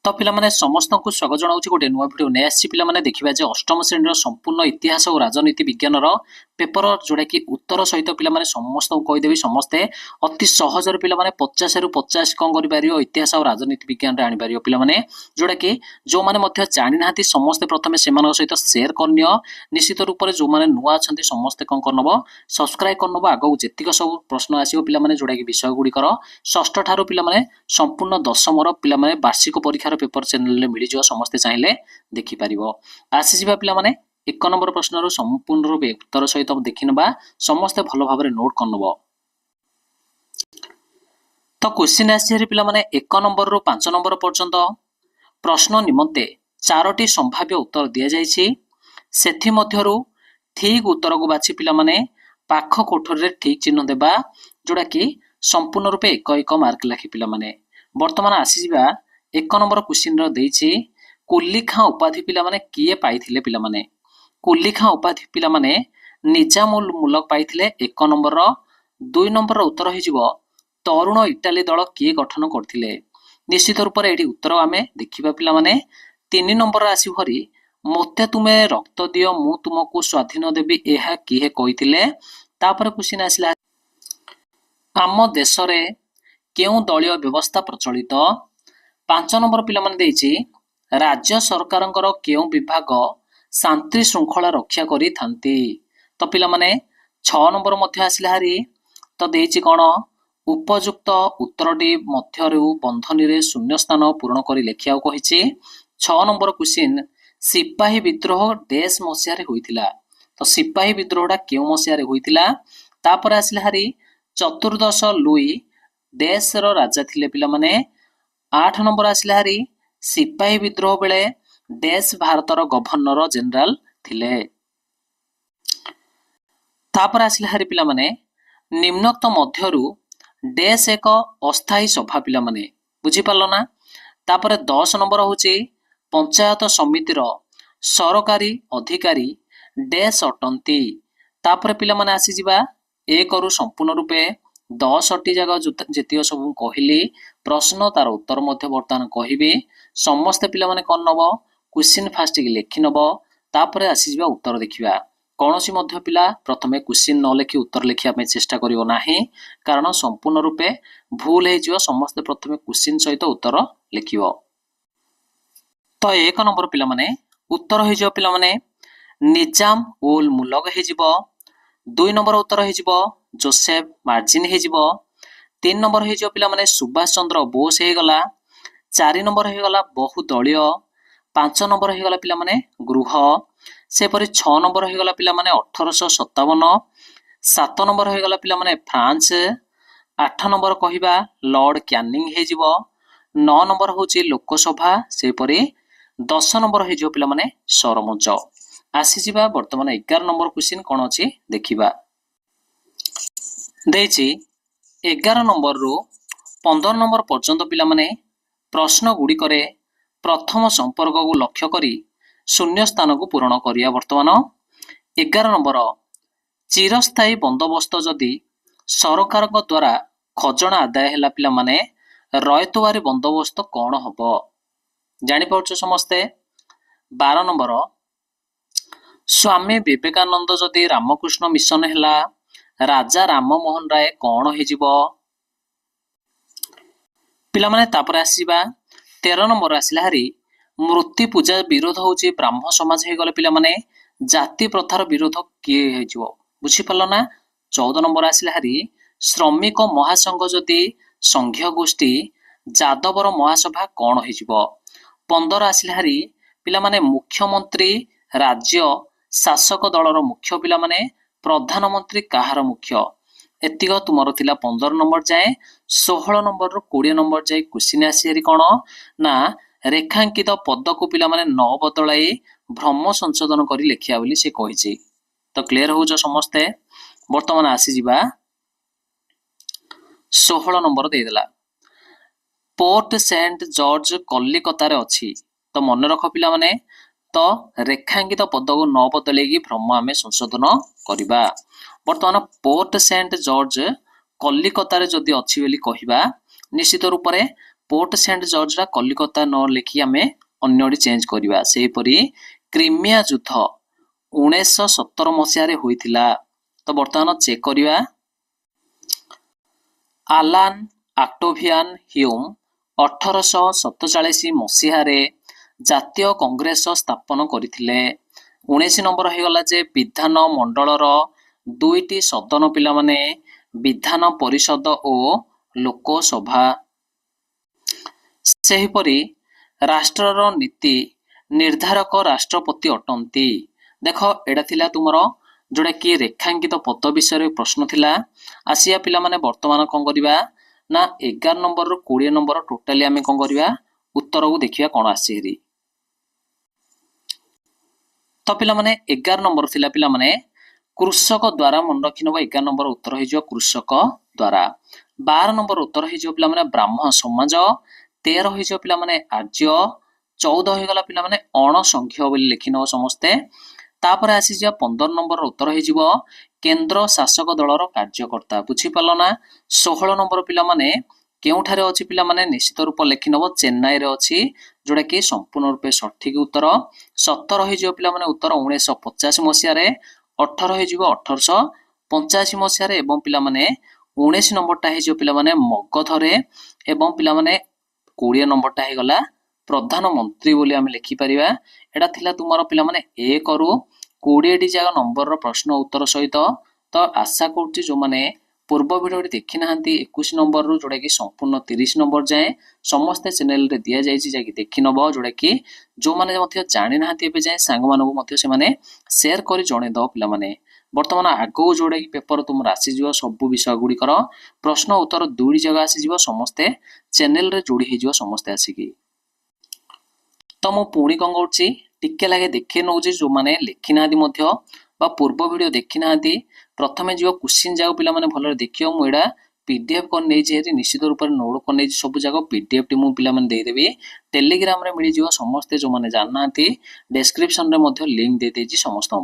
तो पिलामाने समस्त को स्वागत जनाऊँ गोटे नुआ भिडियो नहीं आसी पिलामाने देखिबा जे अष्टम श्रेणी संपूर्ण इतिहास और राजनीति विज्ञान पेपर जोड़ा कि उत्तर सहित पिलामाने समस्त को कहीदेवी समस्ते अति सहजर पिलामाने 50 रु 50 कौन कर इतिहास और राजनीति विज्ञान रे आनी पिलामाने जोड़ा कि जो माने मध्य जानि नाहांती समस्ते प्रथमे सेमान सहित शेयर करनियो निश्चित रूप से जो माने नुआ अछंती समस्ते कौन करनब सब्सक्राइब करनब आगो जेतिक सब प्रश्न आसीबो पिलामाने जोड़ा कि विषय गुड़िकर षष्ठ ठारू पिलामाने संपूर्ण दशम पिलामाने वार्षिक परीक्षा पेपर चैनल मिल जाओ समस्ते चाहिए देखिपर आसी पाने एक नंबर प्रश्न संपूर्ण रूप उत्तर सहित देखी ना समस्ते भल भाव नोट करनब। तो क्वेश्चन आसी पाने एक नंबर रु 5 नंबर पर्यंत प्रश्न निमंते 4टी संभाव्य उत्तर दि जाइए ठीक उत्तर को बाछि पिलामाने पाख कोठरी ठीक चिन्ह देबा जोड़ा कि संपूर्ण रूपे एक एक मार्क लाखि पिलामाने वर्तमान आसी एक नंबर क्वेश्चन देछि कुल्लीखां उपाधि पिलामाने किए पाइथिले पिलामाने कुल्लीखां उपाधि पिलामाने निजामुल मुलक पाइथिले एक नंबर दुई नंबर उत्तर हो तरुण इटाली दल किए गठन करथिले निश्चित रूप से एठी उत्तर आमे देखिबा पिलामाने 3 नंबर आसी भरी मते तुमे रक्त दियो मु तुमको स्वाधीन देबी एहा किए कहिथिले तापर क्वेश्चन आसिला आम देश रे केउ दलीय व्यवस्था प्रचलित 5 नंबर पिलामाने देछि राज्य सरकारंकर केउ विभाग शांति श्रृंखला रक्षा करी थांती तो पिलामाने 6 नंबर मध्य आसिला हारी तो देछि कोन उपयुक्त उत्तरटी मध्यरु बंधनी रे शून्य स्थान पूर्ण करी लेखिया कहिछि 6 नंबर क्वेश्चन सिपाही विद्रोह देश मसिया रे होइतिला तो सिपाही विद्रोहटा केउ मसिया रे होइतिला तापर आसिला हारी चतुर्दश लुई देश रो राजा थिले पिलामाने 8 नंबर आसिला हारी सिपाही विद्रोह बेले देश भारतर गवर्नर जनरल थिले तापर आसिला हारी पिलामाने निम्नोक्त मध्यरु देश एक अस्थायी सभा पिलामाने बुझी पारलो ना तापर 10 नंबर होची पंचायत समितिर सरकारी अधिकारी देश अटंती तापर पिलामाने आसी जिबा एक रु संपूर्ण रूपे 10टी जगह जेतिक सब कहली प्रश्न तार उत्तर मध्य वर्तमान कहबी समस्त पिला माने कोन नबो क्वेश्चन फास्ट के लिखि नबो तापर आसी जिबा उत्तर देखिबा कोनोसी मध्य पिला प्रथमे क्वेश्चन न लिखि उत्तर लिखिया में चेष्टा करिवो नाही कारण संपूर्ण रूपे भूल हे जिवो समस्त प्रथमे क्वेश्चन सहित उत्तर लिखिवो तो एक नंबर पिला माने उत्तर हे जिवो पिला माने निजाम उल मुलक हे जिवो 2 नंबर उत्तर हे जिवो जोसेफ मार्जिन हे जिवो 3 नंबर हे जिवो पिला माने सुभाष चंद्र बोस हे गला 4 नंबर हे गला बहुदलीय 5 नंबर हे गला पिला माने गृह से परि 6 नंबर हे गला पिला माने 1857 7 नंबर हे गला पिला माने फ्रांस 8 नंबर कहिबा लॉर्ड कैनिंग हे जिवो 9 नंबर होची लोकसभा से परि 10 नंबर हे जिवो पिला माने सरमंच आसी जिबा वर्तमान 11 नंबर क्वेश्चन कोन अछि देखिबा देछि 11 नंबर रु 15 नंबर पर्यंत पिला माने प्रश्न गुडी करे प्रथम संपर्क को लक्ष्य करी शून्य स्थान को पूर्ण करिया वर्तमान 11 नंबर चिरस्थायी बंदोबस्त जदि सरकार को द्वारा खजना आदाय हैला पिला माने रयतवारी बंदोबस्त कोन हबो जानि पाउछ समस्ते 12 नंबर स्वामी विवेकानंद जदि रामकृष्ण मिशन हैला राजा राममोहन राय कौन हो पिला माने तापर आसीबा 13 नंबर आसिला हारी मूर्ति पूजा विरोध होची ब्राह्मण समाज हे गले पिला माने जाति प्रथार विरोध किए हे जिवो बुझी पालो ना 14 नंबर आसिला हारी श्रमिक महासंघ जदि संघीय गोष्ठी जादवर महासभा कौन हो जिवो 15 आसिला हारी पिला माने मुख्यमंत्री राज्य शासक दलर मुख्य पिला माने प्रधानमंत्री कहार मुख्य एतिक तुमर थिला 15 नंबर जाए 16 नंबर रो 20 नंबर जाए क्वेश्चन आसी कोन ना रेखांकित पद को पिला माने न बदलाई भ्रम संशोधन करी लेखिया बोली से कहिछि तो क्लियर हो जो समस्ते वर्तमान आसी जिबा 16 नंबर दे देला पोर्ट सेंट जॉर्ज कलिकता रे अछि तो मन रख पिला माने तो रेखांकित पद को न बदलेगी भ्रम आम संशोधन करवा बर्तमान पोर्ट सेंट जॉर्ज कलिकता रे जदि अछि बोली कहिबा निश्चित रूप से पोर्ट सेंट जर्जरा कलिकता न लिखि आम अन्यटी चेंज करवा सेहीपरि क्रिमिया युद्ध 1917 मसीह होइथिला तो बर्तमान चेक करवा आलान आक्टोभियान ह्यूम 1847 मसीह जातीय कांग्रेस स्थापन करथिले 19 नंबर होगला जे विधान मंडलर दुईटी सदन पिला माने विधान परिषद और लोकसभा सेहीपरि राष्ट्रर नीति निर्धारक राष्ट्रपति अटंती देख एटा थिला तुमरो जोड़ा कि रेखांकित पद विषय प्रश्न थिला आसिया पिला माने वर्तमान कौन करवा ना 11 नंबर रु 20 नंबर टोटाली आम कौन करवा उत्तर को देखिया कौन आसी तो पिला माने 11 नंबर थिला पिला माने कृषक द्वारा मन रखी नब 11 नंबर उत्तर हो कृषक द्वारा 12 नंबर उत्तर हो पिला माने ब्राह्मण समाज 13 हो पिला माने आर्य 14 हो गला पिला माने अणसंख्य बोली लिखि नब समस्ते तापर आसी जा 15 नंबर उत्तर हो केंद्र शासक दलर कार्यकर्ता बुझी पाल ना 16 नंबर पिला माने केउठारे अछि पिला माने निश्चित रूप लिखि नब चेन्नई रे अछि जोड़ा कि संपूर्ण रूपे सठिक उत्तर 17 हो पिला माने उत्तर 1950 मसीह रे 18 हो 1885 मसीह रे एवं पिला माने 19 नंबरटा हो पिला माने मगधरे एवं पिला माने 20 नंबरटा हो गला प्रधानमंत्री बोली आम लिखि परिबा एटा थिला तुमरो पिला माने 1 रु 20 टी जागा नंबर रो प्रश्न उत्तर सहित तो आशा करछि जो माने पूर्व वीडियो देखि नाहंती 21 नंबर रु जोड़ा कि संपूर्ण 30 नंबर जाए समस्त चैनल रे दिया जायछि जाकि देखि नबो जोड़ा कि जो माने मध्य जानि नाहंती एबे जाए सांग मानको मध्य से माने शेयर करी जणे दो पिला माने वर्तमान आगो जोड़ा कि पेपर तुम आसी जिवो सब विषय गुडी कर प्रश्न उत्तर दुई जगह आसी जिवो समस्ते चैनल रे जोड़ी हे जिवो समस्ते आसीकी तो मु पुणी कौन कर टिके लगे देखी नौ जो मैंने लिखि ना पूर्व वीडियो देखी ना प्रथम जो क्वेश्चन जाओ पिला माने भल देखियो मुझा पीडीएफ कर नहीं निश्चित रूप से नोट कर सब जाक पीडीएफ टी मुझे देदेवी टेलीग्राम रे मिल समस्ते जो मैंने जानना डिस्क्रिप्शन रे लिंक दे देजी समस्त।